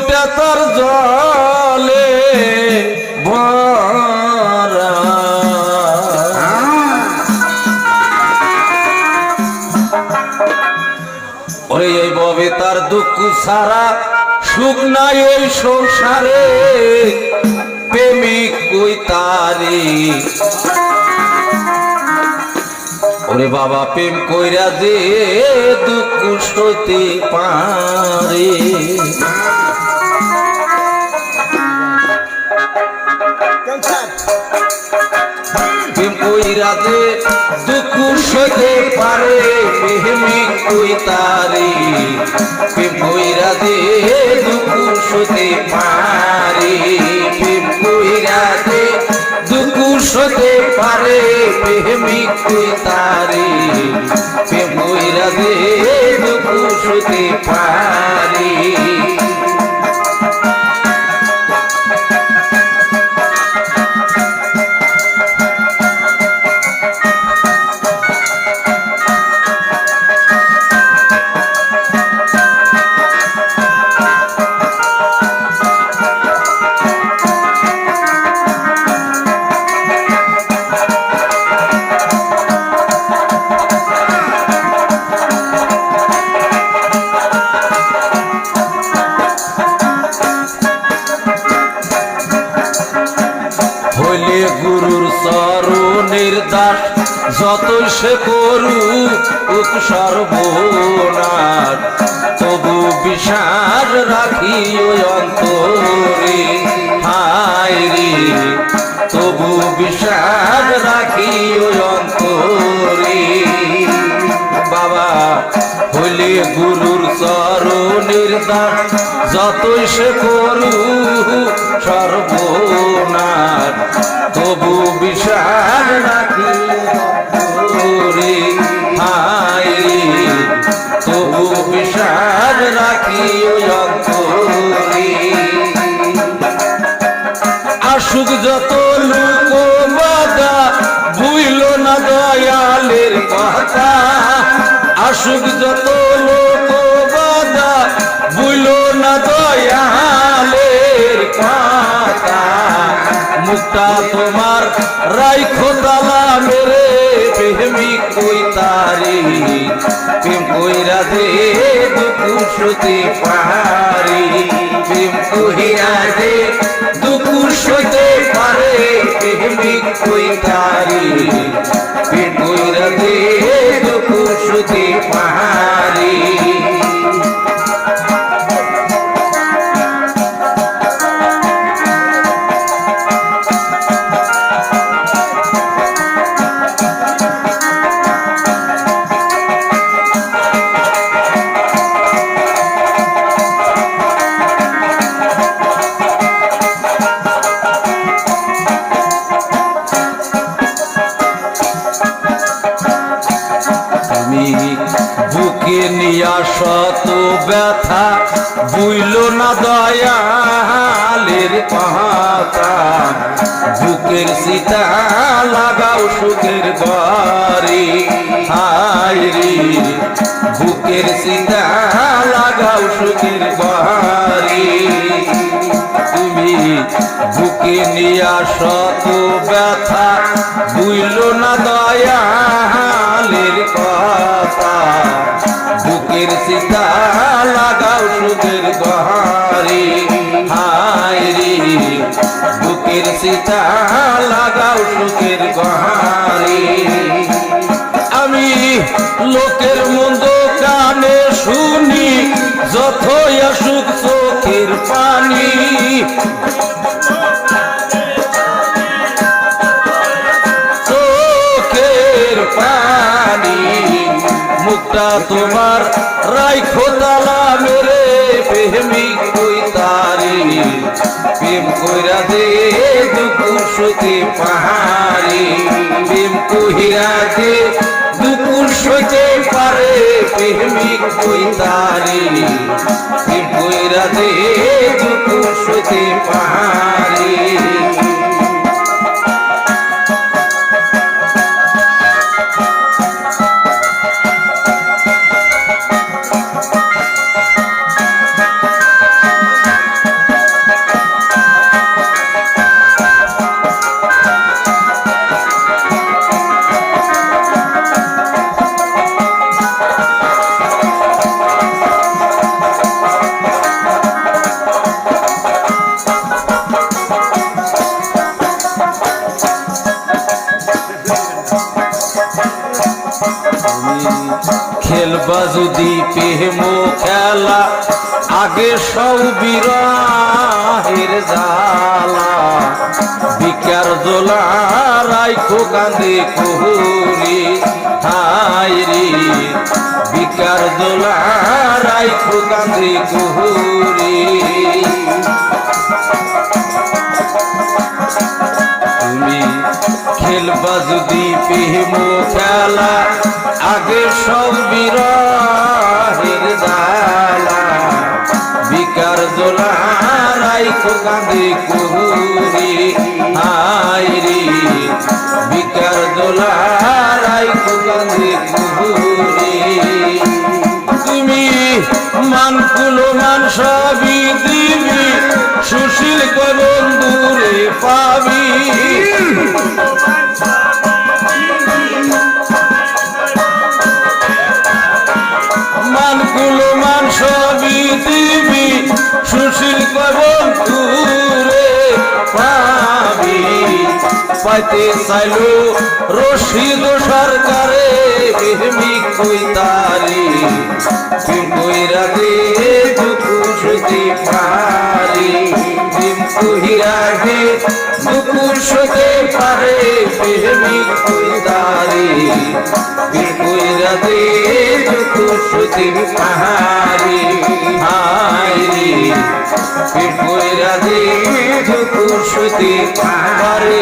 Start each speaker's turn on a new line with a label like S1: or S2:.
S1: দুইটা তার জলে ভরা ওরে এই ববে তার দুঃখ সারা সুখ নাই ওই সংসারে প্রেমিক কই তারে ওরে বাবা প্রেম কইরা যে দুঃখ সইতে পারে প্রেম কইরা যে দুঃখ সইতে পারে প্রেমিক কই তারে প্রেম কইরা যে দুঃখ সইতে পারে প্রেম কইরা যে দুঃখ সইতে পারে প্রেমিক কই তারে প্রেম কইরা যে দুঃখ সইতে পারে হইলে গুরুর চরণের দাস যতই সে করুক সর্বনাশ তবু বিশ্বাস রাখি ওই অন্তরে হায় রে তবু বিশ্বাস রাখি ওই অন্তরে বাবা হইলে গুরুর চরণের দাস যতই সে করুক সর্বনাশ তবু বিশ্বাস রাখি রে হায় রে তবু বিশ্বাস রাখি অন্তরে আসুক যত লোক বাধা ভুইল না দয়ালের কথা আসুক যত লোক বাধা ভুইল না দয়ালের কথা মুক্তা তোমার রাইখো তালা মেরে প্রেমিক কই তারে প্রেম কইরা দে দুঃখ সইতে পারে প্রেম কইরা দে দুঃখ সইতে পারে প্রেমিক কই তারে প্রেম কইরা দে দুঃখ সইতে পারে বুকে নিয়া শত ব্যথা বুইল না দয়ালের পাতা বুকের সীতা লাগাও সুখের ঘরে হায় রে বুকের সীতা লাগাও সুখের ঘরে তুমি বুকে নিয়া শত ব্যথা বুইল না দয়ালের কথা বুকের সীতা লাগাও সুখের ঘরে হায় রে বুকের সীতা লাগাও সুখের ঘরে আমি লোকের মন্দ কানে শুনি যতই আসুক চোখের পানি চোখের পানি মুক্তা তোমার রাইখো তালা মেরে প্রেমিক কই তারে প্রেম কইরা দে দুঃখ সইতে পারে প্রেম কইরা দে দুঃখ সইতে পারে প্রেমিক কই তারে প্রেম কইরা দে দুঃখ সইতে পারে খেলবা যদি প্রেম খেলা আগে সব বিরহের জ্বালা বিকার দোলা রাইখো কান্দে কুহুরি হায় রে বিকার দোলা রাইখো কান্দে কুহুরি তুমি খেলবা যদি প্রেম খেলা আগে সব বিরহের জ্বালা বিকার দোলা রাইখো কান্দে কুহুরি হায় রে বিকার দোলা রাইখো কান্দে কুহুরি তুমি মানকুলো মান সবই দিবি সুশীল বন্ধুরে পাবি মানকুলো মান সবই দিবি সুশীল বন্ধুরে পাবি পাইতে চাইলো রশিদ সরকারে প্রেমিক কইতারি তুই কইরা দে দুঃখু সতি পারি প্রেম কইরা দে দুঃখু সতে পারে প্রেমিক কইতারি তুই কইরা দে দুঃখু সতি পারি হায় রে তুই কইরা দে দুঃখু সতি পারে